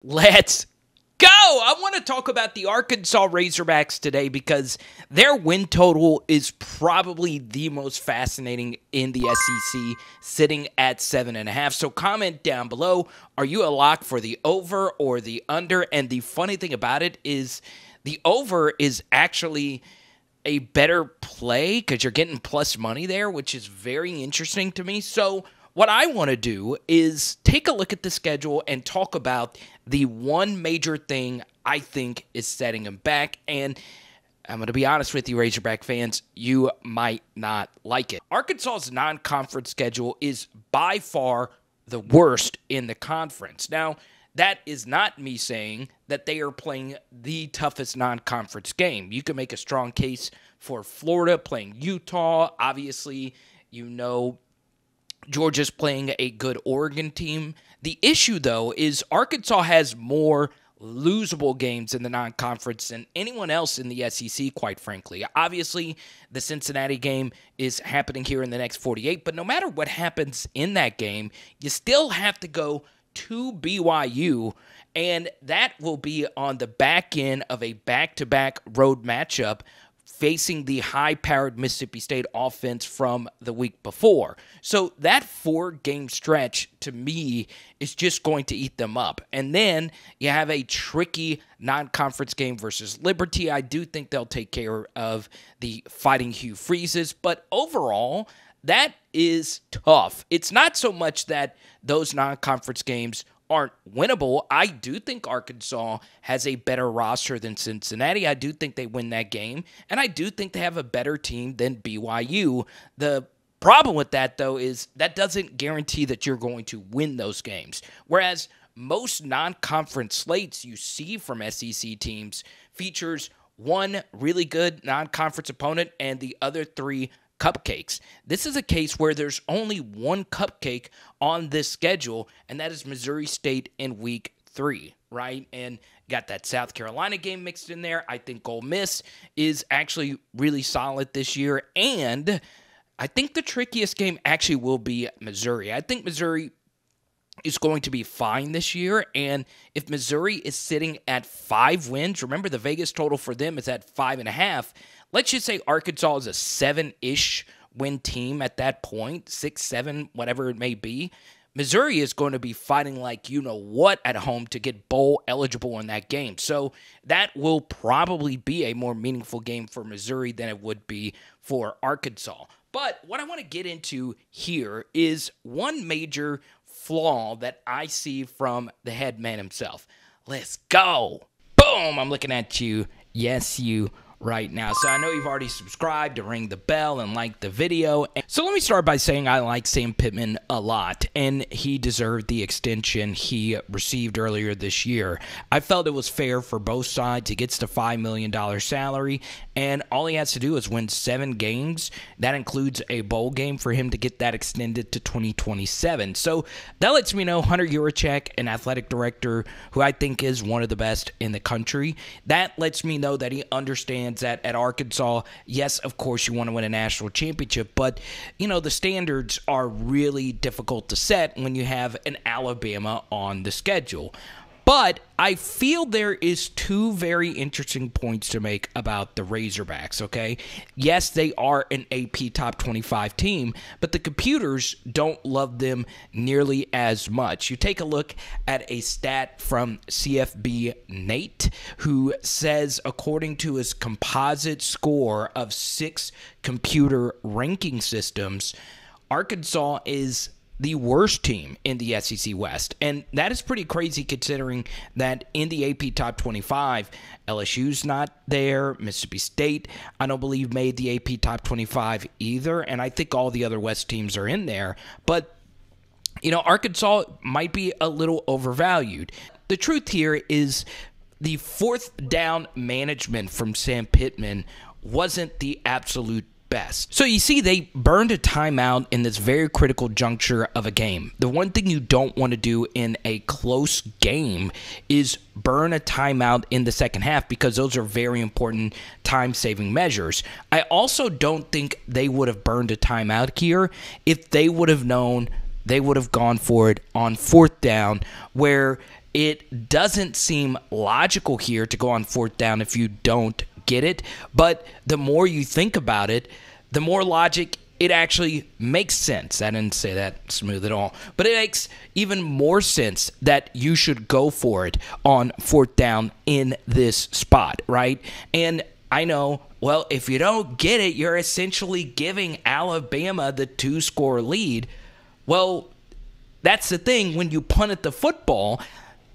Let's go! I want to talk about the Arkansas Razorbacks today because their win total is probably the most fascinating in the SEC, sitting at 7.5. So comment down below, are you a lock for the over or the under? And the funny thing about it is the over is actually a better play because you're getting plus money there, which is very interesting to me. So what I want to do is take a look at the schedule and talk about the one major thing I think is setting them back. And I'm going to be honest with you, Razorback fans, you might not like it. Arkansas's non-conference schedule is by far the worst in the conference. Now, that is not me saying that they are playing the toughest non-conference game. You can make a strong case for Florida playing Utah. Obviously, you know Georgia's playing a good Oregon team. The issue, though, is Arkansas has more losable games in the non-conference than anyone else in the SEC, quite frankly. Obviously, the Cincinnati game is happening here in the next 48, but no matter what happens in that game, you still have to go to BYU, and that will be on the back end of a back-to-back road matchup facing the high-powered Mississippi State offense from the week before. So that 4-game stretch, to me, is just going to eat them up. And then you have a tricky non-conference game versus Liberty. I do think they'll take care of the Fighting Hugh Freezes, but overall, that is tough. It's not so much that those non-conference games aren't winnable. I do think Arkansas has a better roster than Cincinnati. I do think they win that game, and I do think they have a better team than BYU. The problem with that, though, is that doesn't guarantee that you're going to win those games. Whereas most non-conference slates you see from SEC teams features one really good non-conference opponent and the other three cupcakes. This is a case where there's only one cupcake on this schedule, and that is Missouri State in week 3, right? And got that South Carolina game mixed in there. I think Ole Miss is actually really solid this year, and I think the trickiest game actually will be Missouri. I think Missouri is going to be fine this year, and if Missouri is sitting at 5 wins, remember the Vegas total for them is at 5.5. Let's just say Arkansas is a 7-ish win team at that point, 6, 7, whatever it may be. Missouri is going to be fighting like you-know-what at home to get bowl eligible in that game. So that will probably be a more meaningful game for Missouri than it would be for Arkansas. But what I want to get into here is one major flaw that I see from the head man himself. Let's go. Boom, I'm looking at you. Yes, you right now. So I know you've already subscribed to ring the bell and like the video. So let me start by saying I like Sam Pittman a lot, and he deserved the extension he received earlier this year. I felt it was fair for both sides. He gets the $5 million salary, and all he has to do is win 7 games. That includes a bowl game for him to get that extended to 2027. So that lets me know Hunter Yurachek, an athletic director who I think is one of the best in the country, that lets me know that he understands that at Arkansas, yes, of course, you want to win a national championship, but, the standards are really difficult to set when you have an Alabama on the schedule. But I feel there is 2 very interesting points to make about the Razorbacks, okay? Yes, they are an AP Top 25 team, but the computers don't love them nearly as much. You take a look at a stat from CFB Nate, who says, according to his composite score of 6 computer ranking systems, Arkansas is the worst team in the SEC West. And that is pretty crazy considering that in the AP Top 25, LSU's not there. Mississippi State, I don't believe, made the AP Top 25 either. And I think all the other West teams are in there. But, Arkansas might be a little overvalued. The truth here is the 4th down management from Sam Pittman wasn't the absolute best. So you see, they burned a timeout in this very critical juncture of a game. The one thing you don't want to do in a close game is burn a timeout in the second half, because those are very important time-saving measures. I also don't think they would have burned a timeout here if they would have known they would have gone for it on 4th down, where it doesn't seem logical here to go on fourth down if you don't get it. But the more you think about it, the more logic it actually makes sense. I didn't say that smooth at all. But it makes even more sense that you should go for it on fourth down in this spot, right? And I know, well, if you don't get it, you're essentially giving Alabama the 2-score lead. Well, that's the thing. When you punt at the football,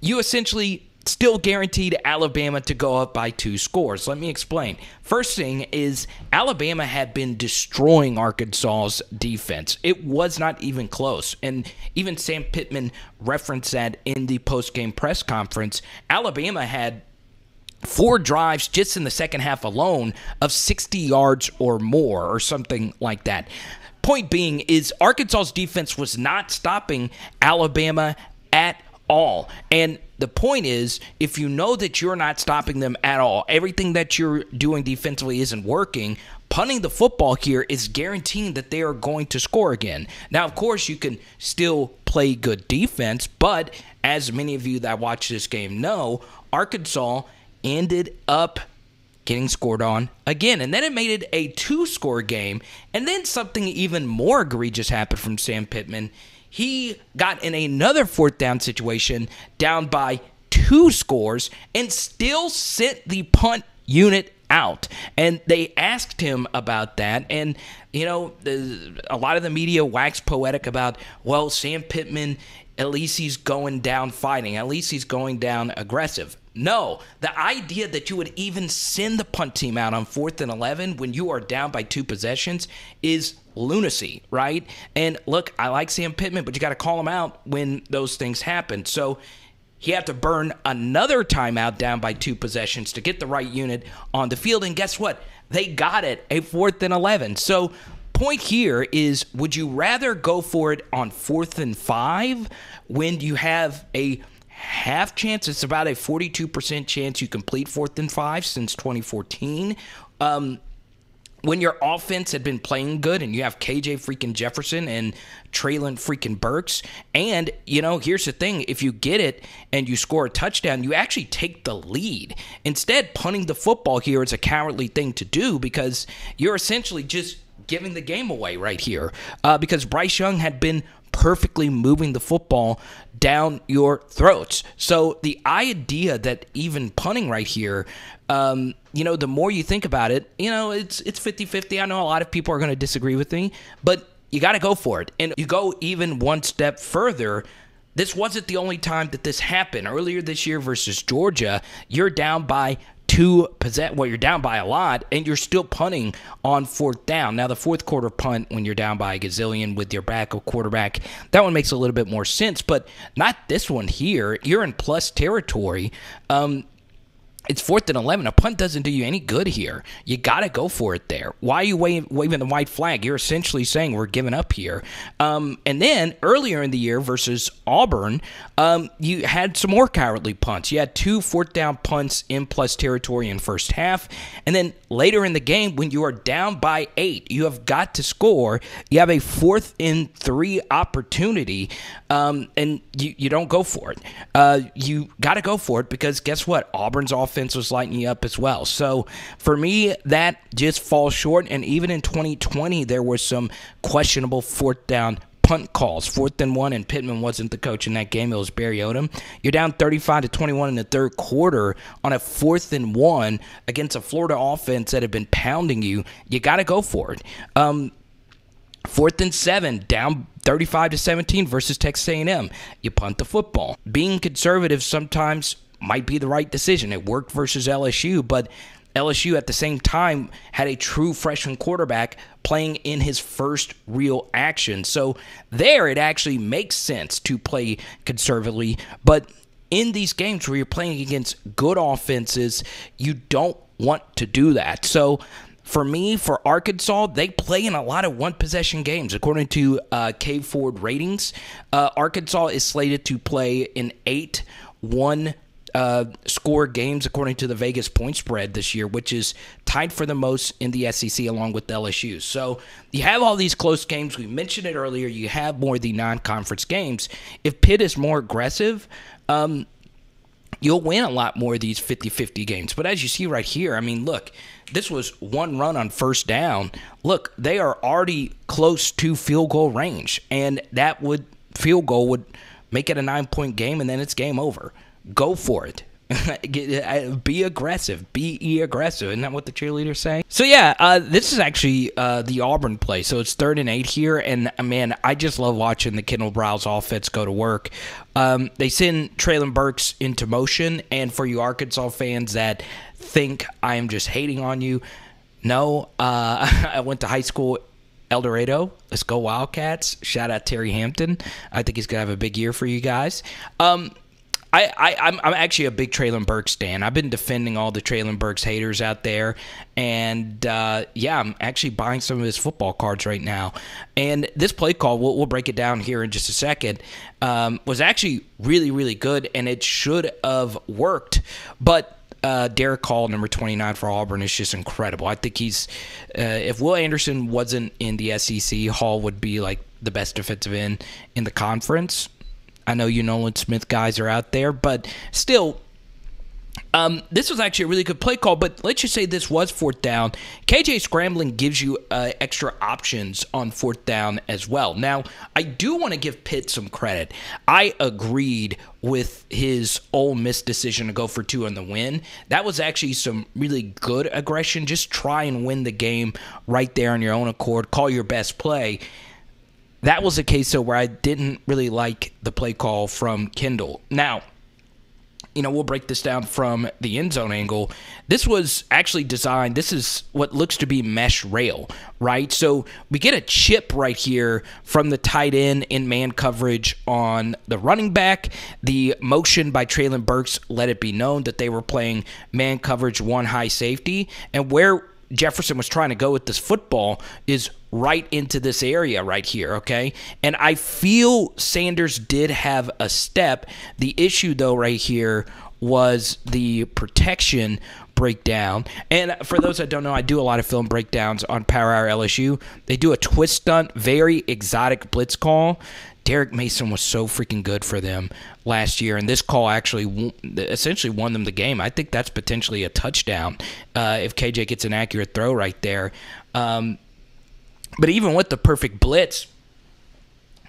you essentially still guaranteed Alabama to go up by 2 scores. Let me explain. First thing is Alabama had been destroying Arkansas's defense. It was not even close. And even Sam Pittman referenced that in the post-game press conference. Alabama had 4 drives just in the second half alone of 60 yards or more or something like that. Point being is Arkansas's defense was not stopping Alabama at all. And the point is, if you know that you're not stopping them at all, everything that you're doing defensively isn't working, punting the football here is guaranteeing that they are going to score again. Now, of course, you can still play good defense, but as many of you that watch this game know, Arkansas ended up getting scored on again. And then it made it a 2-score game. And then something even more egregious happened from Sam Pittman. He got in another fourth down situation down by 2 scores and still sent the punt unit out. And they asked him about that. And, you know, a lot of the media waxed poetic about, well, Sam Pittman, at least he's going down fighting. At least he's going down aggressive. No, the idea that you would even send the punt team out on 4th and 11 when you are down by 2 possessions is lunacy, right? And look, I like Sam Pittman, but you got to call him out when those things happen. So he had to burn another timeout down by 2 possessions to get the right unit on the field. And guess what? They got it, a 4th and 11. So point here is, would you rather go for it on 4th and 5 when you have a half chance? It's about a 42% chance you complete 4th and 5 since 2014. When your offense had been playing good and you have KJ freaking Jefferson and Traylon freaking Burks. And, you know, here's the thing. If you get it and you score a touchdown, you actually take the lead. Instead, punting the football here is a cowardly thing to do because you're essentially just giving the game away right here. Because Bryce Young had been perfectly moving the football down your throats. So the idea that even punting right here, you know, the more you think about it, you know, it's 50-50. I know a lot of people are going to disagree with me, but you got to go for it. And you go even one step further. This wasn't the only time that this happened. Earlier this year versus Georgia, you're down by 2 well, you're down by a lot, and you're still punting on 4th down. Now, the fourth quarter punt, when you're down by a gazillion with your backup quarterback, that one makes a little bit more sense, but not this one here. You're in plus territory. It's 4th and 11. A punt doesn't do you any good here. You got to go for it there. Why are you waving the white flag? You're essentially saying we're giving up here. And then earlier in the year versus Auburn, you had some more cowardly punts. You had 2 4th down punts in plus territory in first half. And then later in the game, when you are down by 8, you have got to score. You have a 4th and 3 opportunity, and you don't go for it. You got to go for it because guess what? Auburn's offense was lighting you up as well. So for me, that just falls short. And even in 2020, there were some questionable 4th down punt calls. 4th and 1, and Pittman wasn't the coach in that game. It was Barry Odom. You're down 35-21 in the third quarter on a 4th and 1 against a Florida offense that had been pounding you. You got to go for it. 4th and 7, down 35-17 versus Texas A&M. You punt the football. Being conservative sometimes might be the right decision. It worked versus LSU, but LSU at the same time had a true freshman quarterback playing in his first real action. So there it actually makes sense to play conservatively, but in these games where you're playing against good offenses, you don't want to do that. So for me, for Arkansas, they play in a lot of one-possession games. According to Cave Forward ratings, Arkansas is slated to play in 8 score games according to the Vegas point spread this year, which is tied for the most in the SEC along with LSU. So you have all these close games. We mentioned it earlier. You have more of the non-conference games. If Pitt is more aggressive, you'll win a lot more of these 50-50 games. But as you see right here, I mean, look, this was one run on first down. Look, they are already close to field goal range, and field goal would make it a 9-point game, and then it's game over. Go for it. Be aggressive. Be aggressive. Isn't that what the cheerleaders say? So, yeah, this is actually the Auburn play. So it's 3rd and 8 here. And, man, I just love watching the Kendall Browse offense go to work. They send Traylon Burks into motion. And for you Arkansas fans that think I am just hating on you, no. I went to high school El Dorado. Let's go Wildcats. Shout out Terry Hampton. I think he's going to have a big year for you guys. I'm actually a big Traylon Burks stan. I've been defending all the Traylon Burks haters out there. And, yeah, I'm actually buying some of his football cards right now. And this play call, we'll break it down here in just a second, was actually really, really good, and it should have worked. But Derek Hall, number 29 for Auburn, is just incredible. I think he's if Will Anderson wasn't in the SEC, Hall would be like the best defensive end in the conference. I know you Nolan Smith guys are out there, but still, this was actually a really good play call. But let's just say this was 4th down. KJ scrambling gives you extra options on 4th down as well. Now, I do want to give Pitt some credit. I agreed with his Ole Miss decision to go for 2 on the win. That was actually some really good aggression. Just try and win the game right there on your own accord. Call your best play. That was a case, though, where I didn't really like the play call from Kendall. Now, we'll break this down from the end zone angle. This was actually designed, this is what looks to be mesh rail, right? So we get a chip right here from the tight end in man coverage on the running back. The motion by Traylon Burks let it be known that they were playing man coverage 1 high safety. And where Jefferson was trying to go with this football is right into this area right here, okay? And I feel Sanders did have a step. The issue, though, right here was the protection breakdown. And for those that don't know, I do a lot of film breakdowns on Power Hour LSU. They do a twist stunt, very exotic blitz call. Derek Mason was so freaking good for them last year, and this call actually essentially won them the game. I think that's potentially a touchdown if KJ gets an accurate throw right there. But even with the perfect blitz,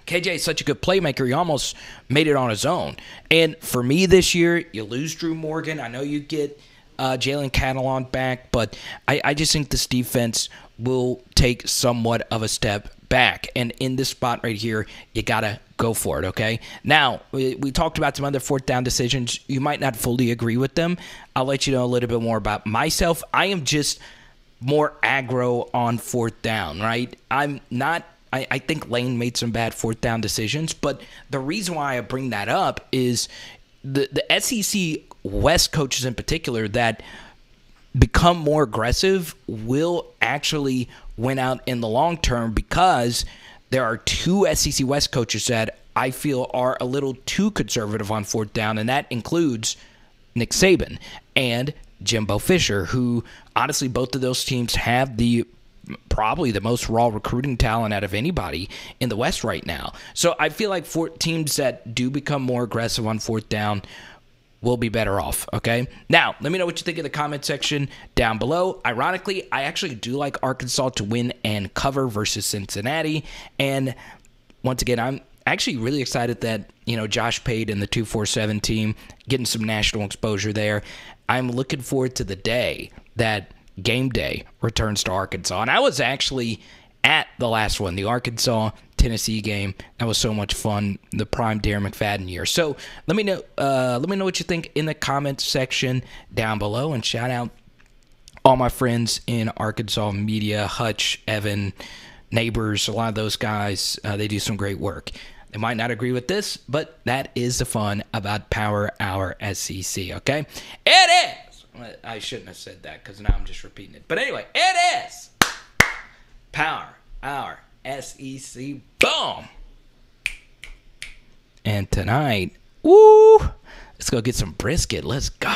KJ is such a good playmaker, he almost made it on his own. And for me this year, you lose Drew Morgan. I know you get Jalen Catalon back, but I just think this defense will take somewhat of a step back. And in this spot right here, you got to go for it, okay? Now, we talked about some other 4th down decisions. You might not fully agree with them. I'll let you know a little bit more about myself. I am just more aggro on 4th down, right? I'm not – I think Lane made some bad 4th down decisions, but the reason why I bring that up is the SEC West coaches in particular that become more aggressive will actually win out in the long term, because there are 2 SEC West coaches that I feel are a little too conservative on 4th down, and that includes Nick Saban and Jimbo Fisher, who honestly both of those teams have probably the most raw recruiting talent out of anybody in the West right now. So I feel like teams that do become more aggressive on 4th down will be better off, okay? Now, let me know what you think in the comment section down below. Ironically, I actually do like Arkansas to win and cover versus Cincinnati. And once again, I'm actually really excited that, Josh Pate and the 247 team getting some national exposure there. I'm looking forward to the day that game day returns to Arkansas. And I was actually at the last one, the Arkansas-Tennessee game. That was so much fun, the prime Darren McFadden year. So let me know what you think in the comments section down below, and shout out all my friends in Arkansas media, Hutch, Evan, Neighbors, a lot of those guys. They do some great work. They might not agree with this, but that is the fun about Power Hour SEC, okay? It is! I shouldn't have said that because now I'm just repeating it. But anyway, it is Power Hour SEC. Boom! And tonight, let's go get some brisket. Let's go.